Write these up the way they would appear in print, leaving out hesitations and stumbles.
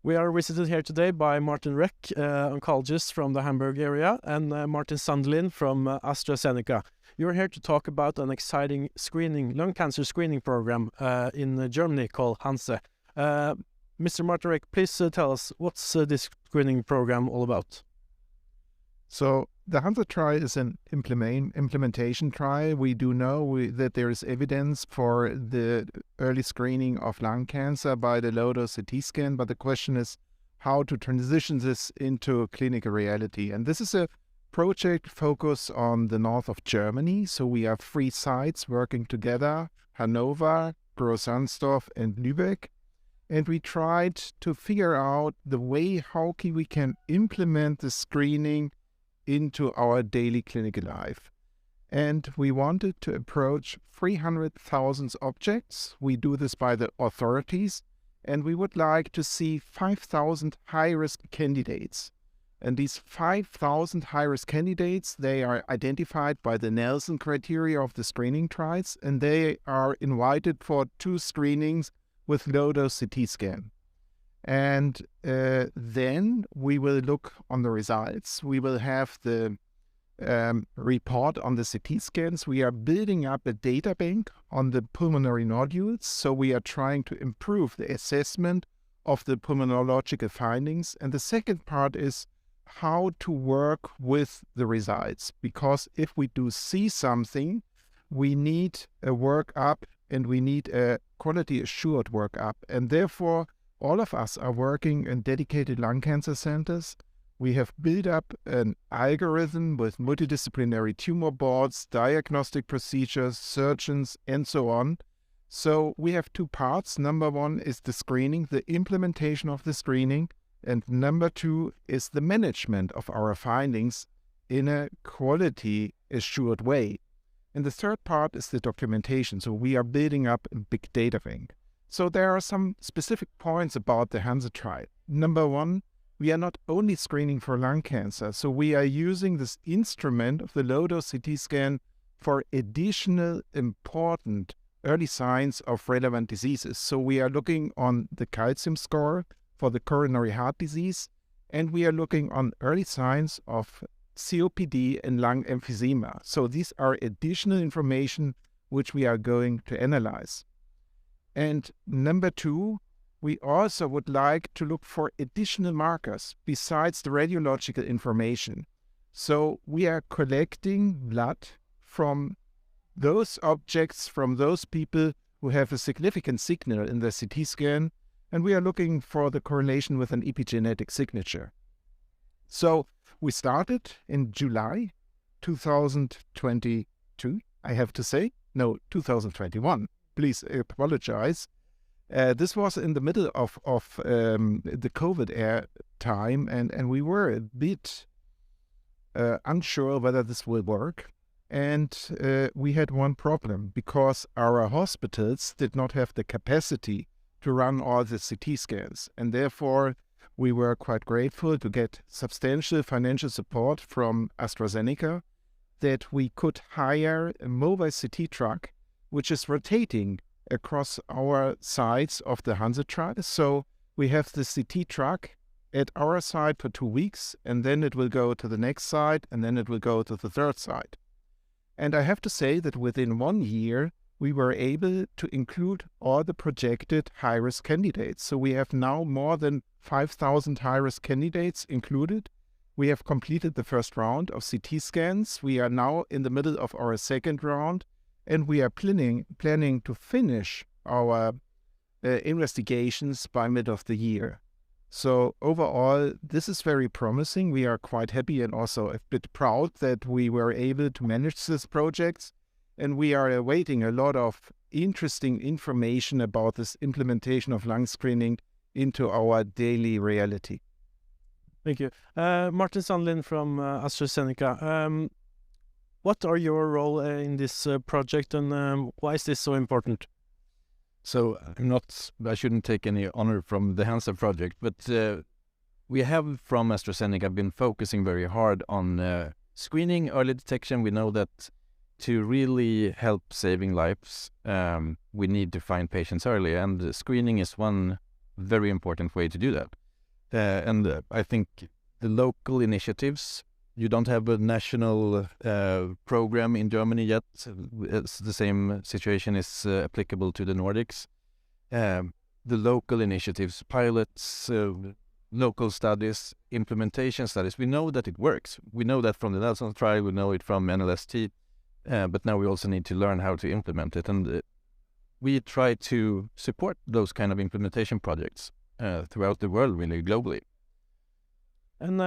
We are visited here today by Martin Reck, oncologist from the Hamburg area, and Martin Sandlin from AstraZeneca. You're here to talk about an exciting lung cancer screening program in Germany called HANSE. Mr. Martin Reck, please tell us, what's this screening program all about? So the HANSE trial is an implementation trial. We do know that there is evidence for the early screening of lung cancer by the low-dose CT scan, but the question is how to transition this into clinical reality. And this is a project focused on the north of Germany. So we have 3 sites working together: Hanover, Groß-Ransdorf, and Lübeck. And we tried to figure out the way how we can implement the screening into our daily clinical life. And we wanted to approach 300,000 objects. We do this by the authorities, and we would like to see 5,000 high-risk candidates. And these 5,000 high-risk candidates, they are identified by the Nelson criteria of the screening trials, and they are invited for 2 screenings with low-dose CT scan. And then we will look on the results. We will have the report on the CT scans. We are building up a data bank on the pulmonary nodules. So we are trying to improve the assessment of the pulmonological findings. And the second part is how to work with the results. Because if we do see something, we need a workup and we need a quality assured workup. And therefore, all of us are working in dedicated lung cancer centers. We have built up an algorithm with multidisciplinary tumor boards, diagnostic procedures, surgeons, and so on. So we have 2 parts. Number 1 is the screening, the implementation of the screening. And number 2 is the management of our findings in a quality assured way. And the third part is the documentation. So we are building up a big data bank. So there are some specific points about the HANSE trial. Number 1, we are not only screening for lung cancer. So we are using this instrument of the low-dose CT scan for additional important early signs of relevant diseases. So we are looking on the calcium score for the coronary heart disease, and we are looking on early signs of COPD and lung emphysema. So these are additional information which we are going to analyze. And number 2, we also would like to look for additional markers besides the radiological information. So we are collecting blood from those objects, from those people who have a significant signal in the CT scan, and we are looking for the correlation with an epigenetic signature. So we started in July 2022, I have to say. No, 2021. Please apologize. This was in the middle of the COVID time, and we were a bit unsure whether this will work. And we had one problem, because our hospitals did not have the capacity to run all the CT scans. And therefore, we were quite grateful to get substantial financial support from AstraZeneca, that we could hire a mobile CT truck which is rotating across our sites of the HANSE trial. So we have the CT truck at our site for 2 weeks, and then it will go to the next site, and then it will go to the third site. And I have to say that within 1 year, we were able to include all the projected high-risk candidates. So we have now more than 5,000 high-risk candidates included. We have completed the first round of CT scans. We are now in the middle of our second round, and we are planning to finish our investigations by mid of the year. So overall, this is very promising. We are quite happy and also a bit proud that we were able to manage this project. And we are awaiting a lot of interesting information about this implementation of lung screening into our daily reality. Thank you. Martin Sandlin from AstraZeneca. What are your role in this project, and why is this so important? So I shouldn't take any honor from the HANSE project, but we have from AstraZeneca been focusing very hard on screening, early detection. We know that to really help saving lives, we need to find patients early, and screening is one very important way to do that. I think the local initiatives, you don't have a national program in Germany yet. It's the same situation is applicable to the Nordics. The local initiatives, pilots, local studies, implementation studies, we know that it works. We know that from the Nelson trial, we know it from NLST, but now we also need to learn how to implement it. And we try to support those kind of implementation projects throughout the world, really globally. And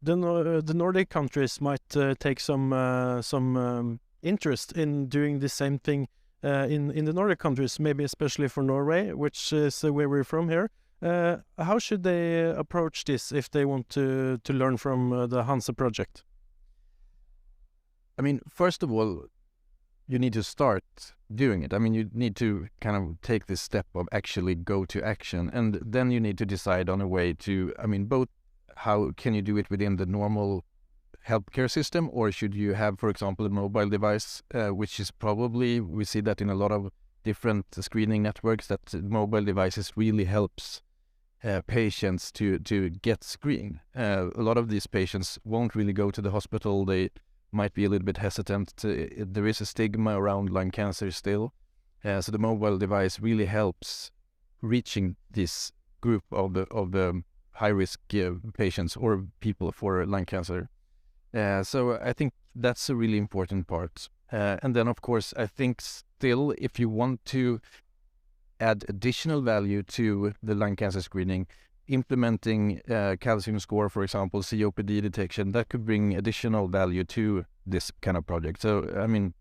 the Nordic countries might take some interest in doing the same thing in the Nordic countries, maybe especially for Norway, which is where we're from here. How should they approach this if they want to learn from the HANSE project? I mean, first of all, you need to start doing it. I mean, you need to kind of take this step of actually go to action, and then you need to decide on a way to, I mean, both how can you do it within the normal healthcare system, or should you have, for example, a mobile device, which is probably, we see that in a lot of different screening networks, that mobile devices really helps patients to get screened. A lot of these patients won't really go to the hospital. They might be a little bit hesitant. There is a stigma around lung cancer still. So the mobile device really helps reaching this group of the high-risk patients or people for lung cancer. So I think that's a really important part. And then, of course, I think still, if you want to add additional value to the lung cancer screening, implementing calcium score, for example, COPD detection, that could bring additional value to this kind of project. So, I mean,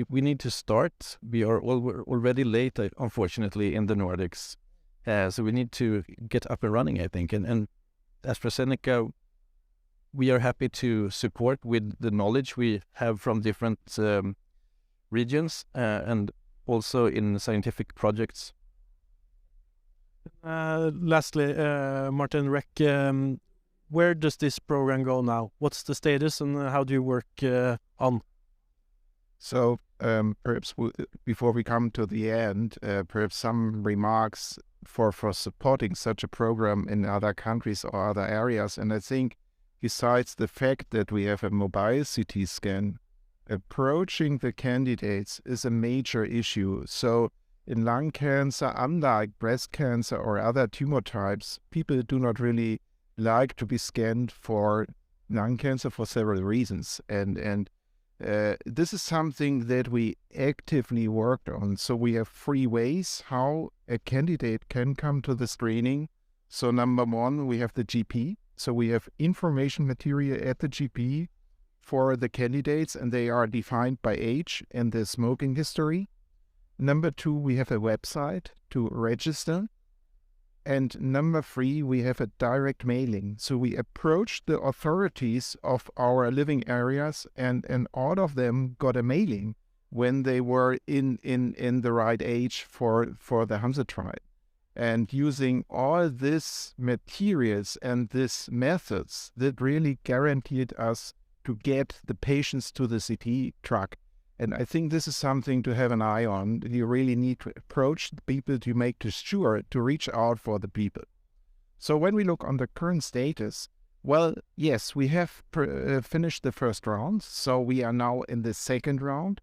we need to start. We are already late, unfortunately, in the Nordics. So we need to get up and running, I think. And AstraZeneca, we are happy to support with the knowledge we have from different regions and also in scientific projects. Lastly, Martin Reck, where does this program go now? What's the status and how do you work on? So perhaps before we come to the end, perhaps some remarks for supporting such a program in other countries or other areas. And I think besides the fact that we have a mobile CT scan, approaching the candidates is a major issue. So in lung cancer, unlike breast cancer or other tumor types, people do not really like to be scanned for lung cancer for several reasons. And this is something that we actively worked on. So we have 3 ways how a candidate can come to the screening. So number 1, we have the GP. So we have information material at the GP for the candidates, and they are defined by age and their smoking history. Number 2, we have a website to register. And number 3, we have a direct mailing. So we approach the authorities of our living areas, and all of them got a mailing when they were in the right age for the HANSE trial. And using all these materials and these methods that really guaranteed us to get the patients to the CT-truck. And I think this is something to have an eye on. You really need to approach the people to make sure to reach out for the people. So when we look on the current status, well, yes, we have finished the first round. So we are now in the second round.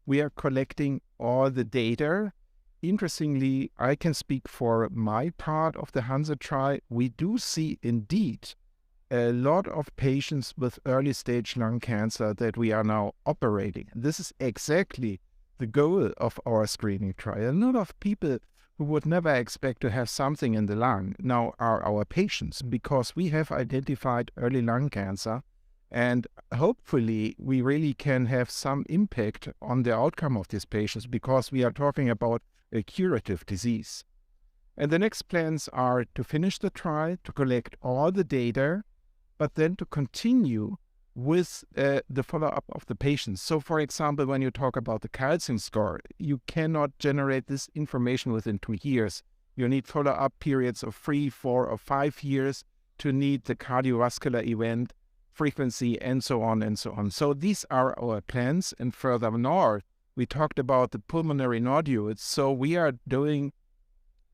We are collecting all the data. Interestingly, I can speak for my part of the HANSE trial. We do see indeed a lot of patients with early stage lung cancer that we are now operating. This is exactly the goal of our screening trial. A lot of people who would never expect to have something in the lung now are our patients, because we have identified early lung cancer, and hopefully we really can have some impact on the outcome of these patients, because we are talking about a curative disease. And the next plans are to finish the trial, to collect all the data, but then to continue with the follow-up of the patients. So for example, when you talk about the calcium score, you cannot generate this information within 2 years. You need follow-up periods of 3, 4, or 5 years to need the cardiovascular event frequency and so on and so on. So these are our plans. And further north, we talked about the pulmonary nodules. So we are doing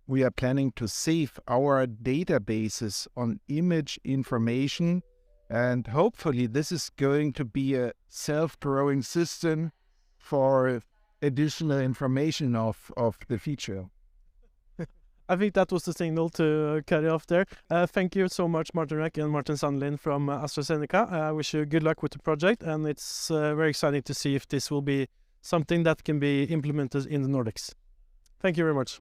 we are planning to save our databases on image information, and hopefully this is going to be a self-growing system for additional information of the future. I think that was the signal to carry off there. Thank you so much, Martin Reck and Martin Sandlin from AstraZeneca. I wish you good luck with the project, and it's very exciting to see if this will be something that can be implemented in the Nordics. Thank you very much.